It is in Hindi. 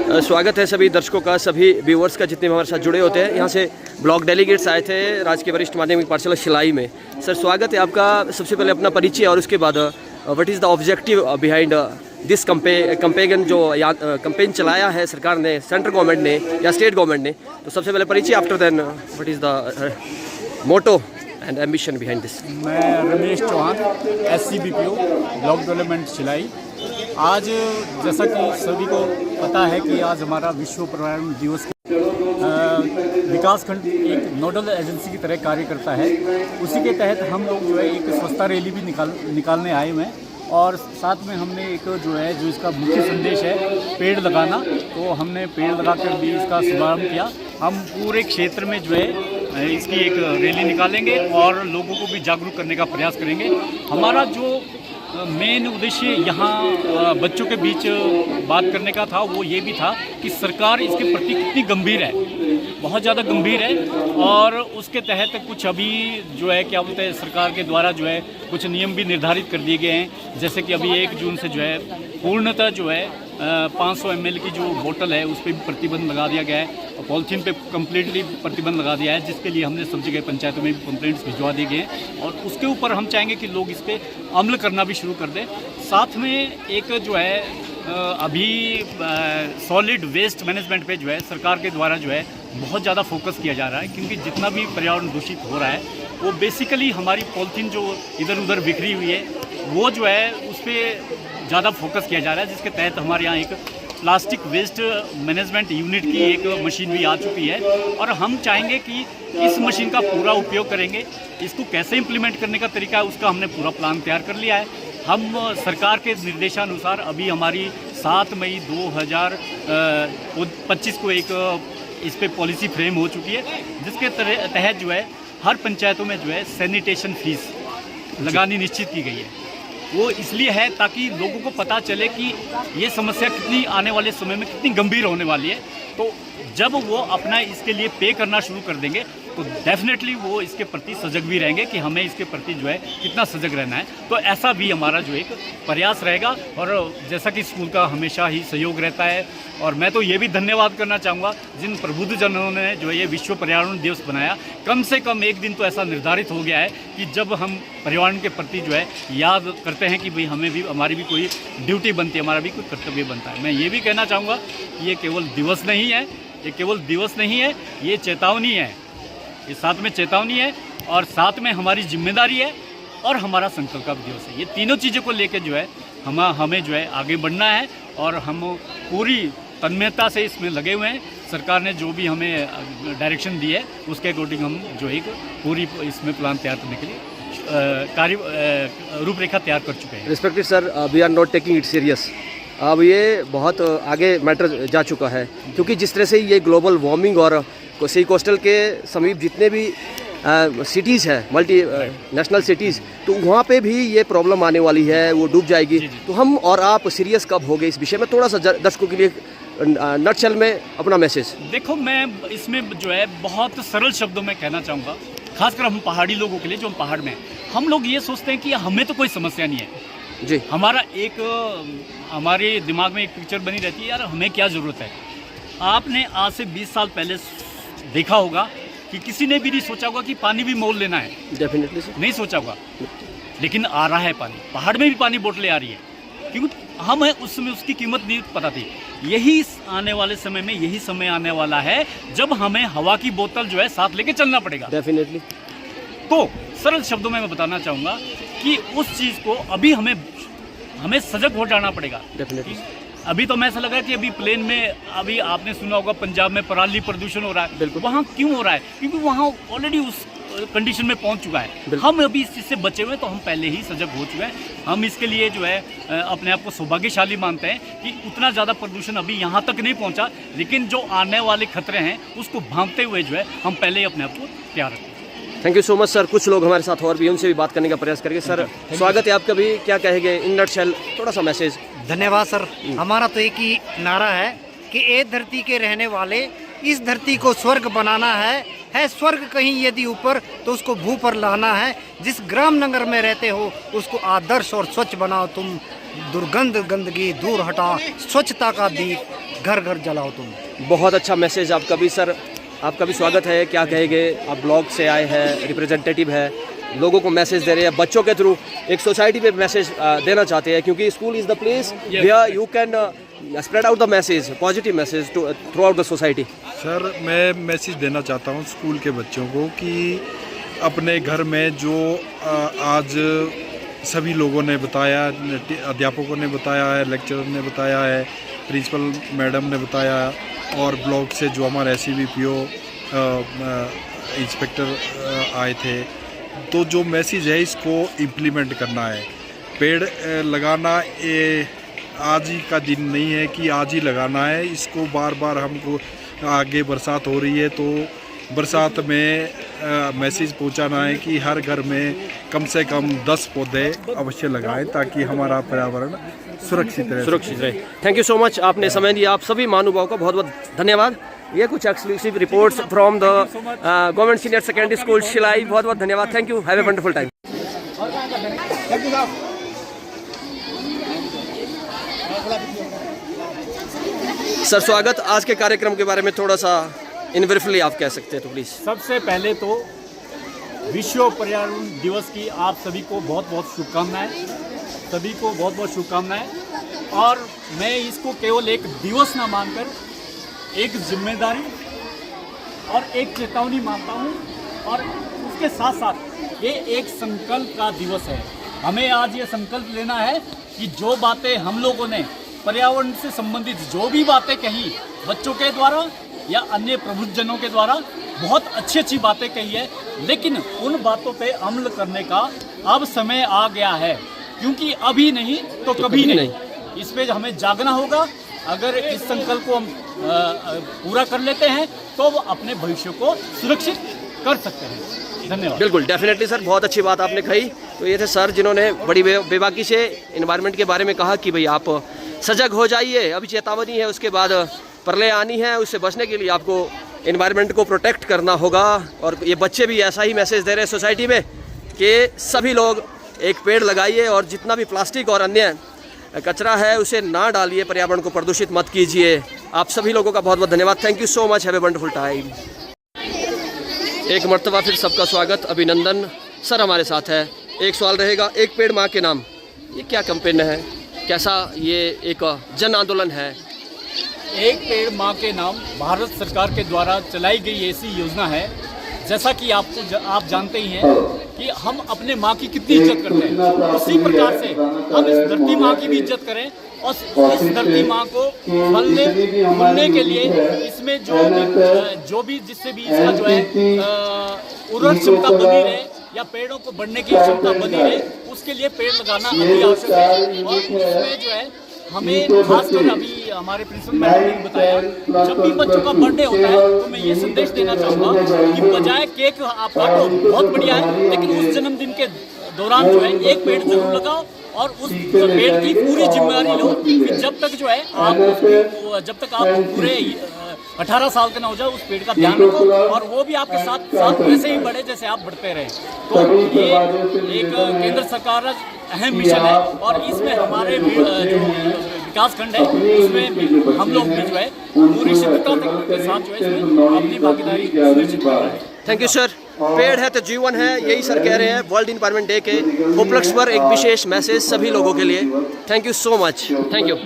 स्वागत है सभी दर्शकों का, सभी व्यूवर्स का जितने भी हमारे साथ जुड़े होते हैं। यहाँ से ब्लॉक डेलीगेट्स आए थे राजकीय वरिष्ठ माध्यमिक पाठशाला शिलाई में। सर स्वागत है आपका। सबसे पहले अपना परिचय और उसके बाद what is the objective behind this campaign जो कंपेन चलाया है सरकार ने, सेंट्रल गवर्नमेंट ने या स्टेट गवर्नमेंट ने। तो सबसे पहले परिचय, after then what is the motto and ambition behind this. मैं Ramesh Chauhan, SCBPO block development Shilai. आज जैसा कि सभी को पता है कि आज हमारा विश्व पर्यावरण दिवस विकासखंड एक नोडल एजेंसी की तरह कार्य करता है। उसी के तहत हम लोग जो है एक स्वच्छता रैली भी निकालने आए हुए हैं और साथ में हमने एक जो इसका मुख्य संदेश है पेड़ लगाना, तो हमने पेड़ लगाकर भी इसका शुभारंभ किया। हम पूरे क्षेत्र में जो है इसकी एक रैली निकालेंगे और लोगों को भी जागरूक करने का प्रयास करेंगे। हमारा जो मेन उद्देश्य यहाँ बच्चों के बीच बात करने का था वो ये भी था कि सरकार इसके प्रति कितनी गंभीर है, बहुत ज़्यादा गंभीर है। और उसके तहत कुछ अभी जो है क्या बोलते हैं सरकार के द्वारा जो है कुछ नियम भी निर्धारित कर दिए गए हैं। जैसे कि अभी 1 जून से जो है पूर्णतः जो है 500 ml की जो बोतल है उस पर भी प्रतिबंध लगा दिया गया है और पॉलीथीन पे कम्प्लीटली प्रतिबंध लगा दिया है, जिसके लिए हमने सब जगह पंचायतों में भी कंप्लेंट्स भिजवा दिए गए हैं और उसके ऊपर हम चाहेंगे कि लोग इस पर अमल करना भी शुरू कर दें। साथ में एक जो है अभी सॉलिड वेस्ट मैनेजमेंट पे जो है सरकार के द्वारा जो है बहुत ज़्यादा फोकस किया जा रहा है, क्योंकि जितना भी पर्यावरण दूषित हो रहा है वो बेसिकली हमारी पॉलीथीन जो इधर उधर बिखरी हुई है वो जो है उस पर ज़्यादा फोकस किया जा रहा है, जिसके तहत हमारे यहाँ एक प्लास्टिक वेस्ट मैनेजमेंट यूनिट की एक मशीन भी आ चुकी है और हम चाहेंगे कि इस मशीन का पूरा उपयोग करेंगे। इसको कैसे इम्प्लीमेंट करने का तरीका है उसका हमने पूरा प्लान तैयार कर लिया है। हम सरकार के निर्देशानुसार अभी हमारी 7 मई 2025 को एक इस पे पॉलिसी फ्रेम हो चुकी है, जिसके तहत जो है हर पंचायतों में जो है सैनिटेशन फीस लगानी निश्चित की गई है। वो इसलिए है ताकि लोगों को पता चले कि ये समस्या कितनी आने वाले समय में कितनी गंभीर होने वाली है। तो जब वो अपना इसके लिए पे करना शुरू कर देंगे तो डेफिनेटली वो इसके प्रति सजग भी रहेंगे कि हमें इसके प्रति जो है कितना सजग रहना है। तो ऐसा भी हमारा जो एक प्रयास रहेगा और जैसा कि स्कूल का हमेशा ही सहयोग रहता है। और मैं तो ये भी धन्यवाद करना चाहूँगा जिन प्रबुद्धजनों ने जो ये विश्व पर्यावरण दिवस बनाया। कम से कम एक दिन तो ऐसा निर्धारित हो गया है कि जब हम पर्यावरण के प्रति जो है याद करते हैं कि भाई हमें भी हमारी भी कोई ड्यूटी बनती है, हमारा भी कोई कर्तव्य बनता है। मैं ये भी कहना चाहूँगा कि ये केवल दिवस नहीं है, ये केवल दिवस नहीं है, ये चेतावनी है, ये साथ में चेतावनी है और साथ में हमारी जिम्मेदारी है और हमारा संकल्प का दिवस है। ये तीनों चीज़ों को लेकर जो है हमें जो है आगे बढ़ना है और हम पूरी तन्मयता से इसमें लगे हुए हैं। सरकार ने जो भी हमें डायरेक्शन दी है उसके अकॉर्डिंग हम जो एक पूरी इसमें प्लान तैयार करने के लिए रूपरेखा तैयार कर चुके हैं। Respected sir, we are not taking it serious. अब ये बहुत आगे मैटर जा चुका है, क्योंकि जिस तरह से ये ग्लोबल वार्मिंग और सी कोस्टल के समीप जितने भी सिटीज़ है, मल्टी नेशनल सिटीज़, तो वहाँ पे भी ये प्रॉब्लम आने वाली है, वो डूब जाएगी। तो हम और आप सीरियस कब हो गए इस विषय में? थोड़ा सा दर्शकों के लिए नटशल में अपना मैसेज। देखो, मैं इसमें जो है बहुत सरल शब्दों में कहना चाहूँगा, खासकर हम पहाड़ी लोगों के लिए जो हम पहाड़ में हम लोग ये सोचते हैं कि हमें तो कोई समस्या नहीं है जी। हमारे दिमाग में एक पिक्चर बनी रहती है, यार हमें क्या ज़रूरत है। आपने आज से 20 साल पहले देखा होगा कि किसी ने भी नहीं सोचा होगा कि पानी भी मोल लेना है। डेफिनेटली नहीं सोचा होगा, लेकिन आ रहा है पानी। पहाड़ में भी पानी बोतलें आ रही है, क्योंकि हमें उस समय उसकी कीमत नहीं पता थी। यही आने वाले समय में यही समय आने वाला है जब हमें हवा की बोतल जो है साथ लेके चलना पड़ेगा। डेफिनेटली। तो सरल शब्दों में मैं बताना चाहूँगा कि उस चीज़ को अभी हमें सजग हो जाना पड़ेगा। डेफिनेटली। अभी तो मैं ऐसा लगा कि अभी प्लेन में, अभी आपने सुना होगा पंजाब में पराली प्रदूषण हो रहा है। बिल्कुल। वहाँ क्यों हो रहा है? क्योंकि वहाँ ऑलरेडी उस कंडीशन में पहुँच चुका है। हम अभी इस चीज़ से बचे हुए, तो हम पहले ही सजग हो चुके हैं। हम इसके लिए जो है अपने आप को सौभाग्यशाली मानते हैं कि उतना ज़्यादा प्रदूषण अभी यहाँ तक नहीं पहुँचा, लेकिन जो आने वाले खतरे हैं उसको भांपते हुए जो है हम पहले ही अपने आप को तैयार रखें। Thank you so much sir. कुछ लोग हमारे साथ और भी, उनसे भी बात करने का प्रयास करेंगे। सर स्वागत है आपका भी, क्या कहेंगे इन नटशेल, थोड़ा सा मैसेज। धन्यवाद सर। हमारा तो एक ही नारा है कि ए धरती के रहने वाले, इस धरती को स्वर्ग बनाना है स्वर्ग कहीं यदि ऊपर तो उसको भू पर लाना है। जिस ग्राम नगर में रहते हो उसको आदर्श और स्वच्छ बनाओ तुम, दुर्गंध गंदगी दूर हटा, स्वच्छता का दीप घर घर जलाओ तुम। बहुत अच्छा मैसेज आपका भी सर, आपका भी स्वागत है। क्या कहेंगे, आप ब्लॉग से आए हैं, रिप्रेजेंटेटिव है, लोगों को मैसेज दे रहे हैं, बच्चों के थ्रू एक सोसाइटी पे मैसेज देना चाहते हैं, क्योंकि school is the place where you can spread out the message, positive message throughout the society. Sir मैं मैसेज देना चाहता हूँ स्कूल के बच्चों को कि अपने घर में जो आज सभी लोगों ने बताया, अध्यापकों ने बताया है, लेक्चरर ने बताया है, प्रिंसिपल मैडम ने बताया, और ब्लॉक से जो हमारे SCVPO इंस्पेक्टर आए थे, तो जो मैसेज है इसको इम्प्लीमेंट करना है। पेड़ लगाना ये आज ही का दिन नहीं है कि आज ही लगाना है, इसको बार बार हमको आगे बरसात हो रही है तो बरसात में मैसेज पहुंचाना है कि हर घर में कम से कम 10 पौधे अवश्य लगाएं ताकि हमारा पर्यावरण सुरक्षित रहे। थैंक यू सो मच, आपने समय दिया। आप सभी महानुभावों का बहुत बहुत धन्यवाद। ये कुछ exclusive reports from the government senior secondary school Shillai. बहुत बहुत धन्यवाद। Thank you, have a wonderful time. Sir स्वागत। आज के कार्यक्रम के बारे में थोड़ा सा इन ब्रीफली आप कह सकते हैं तो प्लीज़। सबसे पहले तो विश्व पर्यावरण दिवस की आप सभी को बहुत बहुत शुभकामनाएं, सभी को बहुत बहुत शुभकामनाएं। और मैं इसको केवल एक दिवस ना मानकर एक जिम्मेदारी और एक चेतावनी मानता हूं, और उसके साथ साथ ये एक संकल्प का दिवस है। हमें आज ये संकल्प लेना है कि जो बातें हम लोगों ने पर्यावरण से संबंधित जो भी बातें कही बच्चों के द्वारा या अन्य प्रबुद्धजनों के द्वारा, बहुत अच्छी अच्छी बातें कही है, लेकिन उन बातों पे अमल करने का अब समय आ गया है, क्योंकि अभी नहीं तो कभी नहीं। इस पे हमें जागना होगा। अगर इस संकल्प को हम पूरा कर लेते हैं तो वो अपने भविष्य को सुरक्षित कर सकते हैं। धन्यवाद। बिल्कुल, डेफिनेटली सर, बहुत अच्छी बात आपने कही। तो ये थे सर जिन्होंने बड़ी बेबाकी से इन्वायरमेंट के बारे में कहा कि भाई आप सजग हो जाइए, अभी चेतावनी है, उसके बाद प्रलय आनी है, उससे बचने के लिए आपको इन्वायरमेंट को प्रोटेक्ट करना होगा। और ये बच्चे भी ऐसा ही मैसेज दे रहे हैं सोसाइटी में कि सभी लोग एक पेड़ लगाइए और जितना भी प्लास्टिक और अन्य कचरा है उसे ना डालिए, पर्यावरण को प्रदूषित मत कीजिए। आप सभी लोगों का बहुत बहुत धन्यवाद। Thank you so much, have a wonderful time. एक मर्तबा फिर सबका स्वागत, अभिनंदन। सर हमारे साथ है। एक सवाल रहेगा, एक पेड़ माँ के नाम, ये क्या कैंपेन है, कैसा ये एक जन आंदोलन है? एक पेड़ माँ के नाम भारत सरकार के द्वारा चलाई गई ऐसी योजना है। जैसा कि आप जानते ही हैं कि हम अपने माँ की कितनी इज्जत करते हैं, उसी प्रकार से हम इस धरती माँ की भी इज्जत करें और इस धरती माँ को फलने फूलने के लिए इसमें जो भी जिससे भी इसका जो है उर्वरक क्षमता बनी रहे या पेड़ों को बढ़ने की क्षमता बनी रहे, उसके लिए पेड़ लगाना अति आवश्यक है। और इसमें जो है हमें खासकर अभी हमारे प्रिंसिपल मैडम ने बताया, जब भी बच्चों का बर्थडे होता है तो मैं ये संदेश देना चाहूँगा कि बजाय केक आप काटो, बहुत बढ़िया है, लेकिन उस जन्मदिन के दौरान जो है एक पेड़ जरूर लगाओ और उस पेड़ की पूरी जिम्मेदारी लो कि जब तक जो है जब तक आप पूरे 18 साल का ना हो जाए उस पेड़ का ध्यान रखो और वो भी आपके साथ साथ वैसे ही बढ़े जैसे आप बढ़ते रहे। तो ये एक केंद्र सरकार का अहम मिशन है और इसमें हमारे जो विकास खंड है उसमें हम लोग भी जो है पूरी शिद्दत के साथ जो है इसमें अपनी भागीदारी सुनिश्चित कर रहे हैं। Thank you sir. पेड़ है तो जीवन है, यही सर कह रहे हैं। वर्ल्ड इन्वायरमेंट डे के उपलक्ष्य पर एक विशेष मैसेज सभी लोगों के लिए। Thank you so much. Thank you.